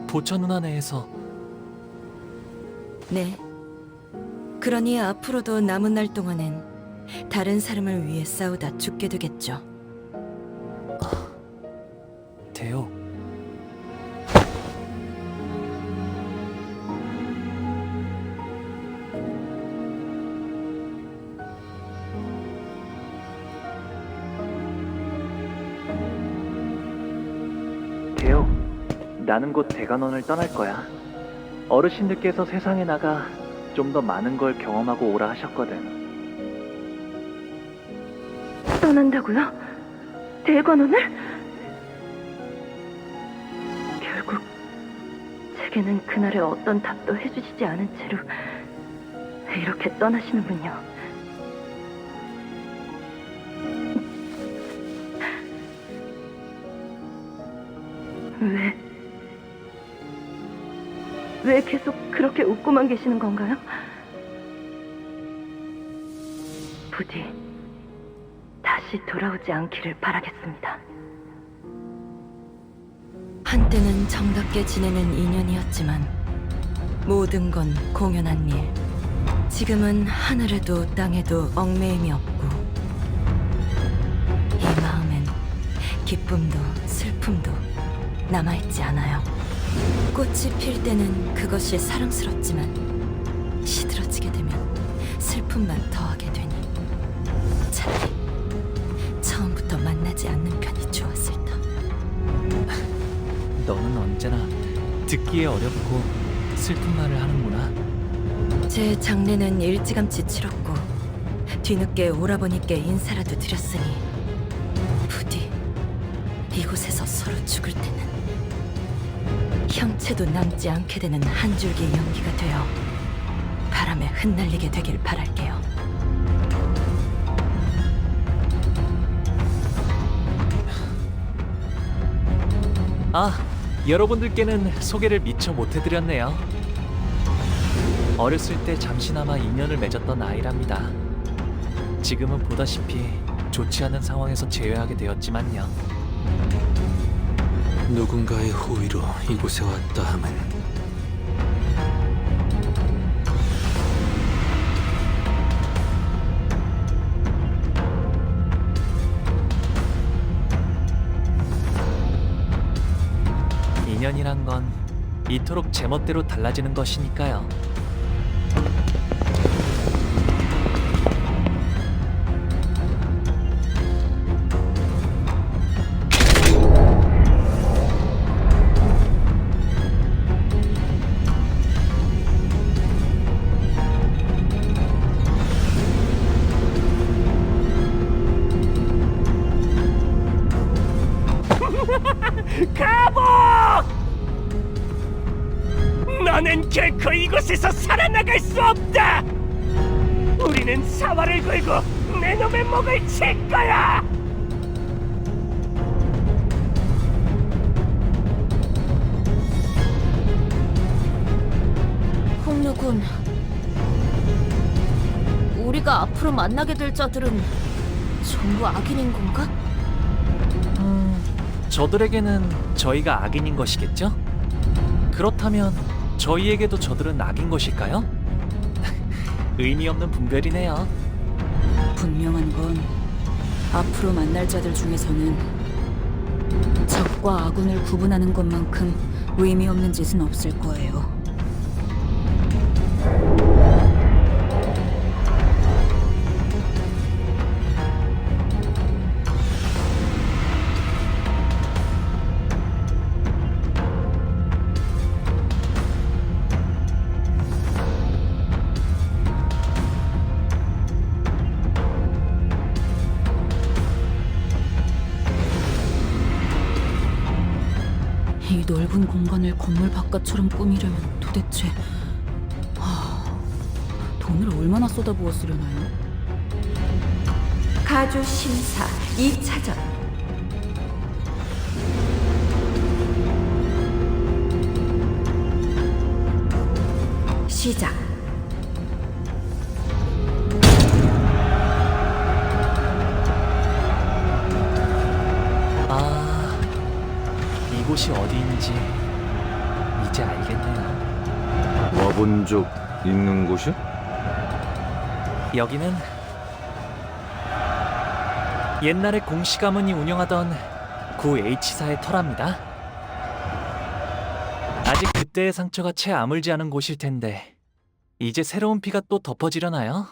보차 누나 내에서. 네. 그러니 앞으로도 남은 날 동안엔 다른 사람을 위해 싸우다 죽게 되겠죠. 대옥, 대옥, 나는 곧 대관원을 떠날 거야. 어르신들께서 세상에 나가 좀 더 많은 걸 경험하고 오라 하셨거든. 떠난다고요? 대관원을? 결국 제게는 그날의 어떤 답도 해주시지 않은 채로 이렇게 떠나시는군요. 왜 계속 그렇게 웃고만 계시는 건가요? 부디 다시 돌아오지 않기를 바라겠습니다. 한때는 정답게 지내는 인연이었지만 모든 건 공연한 일. 지금은 하늘에도 땅에도 얽매임이 없고 이 마음엔 기쁨도 슬픔도 남아있지 않아요. 꽃이 필 때는 그것이 사랑스럽지만 시들어지게 되면 슬픔만 더하게 되니 차라리 처음부터 만나지 않는 편이 좋았을 터. 너는 언제나 듣기에 어렵고 슬픈 말을 하는구나. 제 장례는 일찌감치 치렀고 뒤늦게 오라버니께 인사라도 드렸으니 부디 이곳에서 서로 죽을 때는 형체도 남지 않게 되는 한 줄기 연기가 되어 바람에 흩날리게 되길 바랄게요. 아, 여러분들께는 소개를 미처 못해드렸네요. 어렸을 때 잠시나마 인연을 맺었던 아이랍니다. 지금은 보다시피 좋지 않은 상황에서 제외하게 되었지만요. 누군가의 호의로 이곳에 왔다 함은 인연이란 건 이토록 제멋대로 달라지는 것이니까요. 이곳에서 살아나갈 수 없다. 우리는 사활을 걸고 내 놈의 목을 칠 거야. 홍류군, 우리가 앞으로 만나게 될 자들은 전부 악인인 건가? 저들에게는 저희가 악인인 것이겠죠? 그렇다면 저희에게도 저들은 악인 것일까요? 의미 없는 분별이네요. 분명한 건 앞으로 만날 자들 중에서는 적과 아군을 구분하는 것만큼 의미 없는 짓은 없을 거예요. 이 넓은 공간을 건물 바깥처럼 꾸미려면 도대체 돈을 얼마나 쏟아부었으려나요? 가주 심사 2차전. 시작. 이곳이 어디인지 이제 알겠네요. 와본 적 있는 곳이야? 여기는 옛날에 공씨 가문이 운영하던 구 H사의 터랍니다. 아직 그때의 상처가 채 아물지 않은 곳일 텐데 이제 새로운 피가 또 덮어지려나요?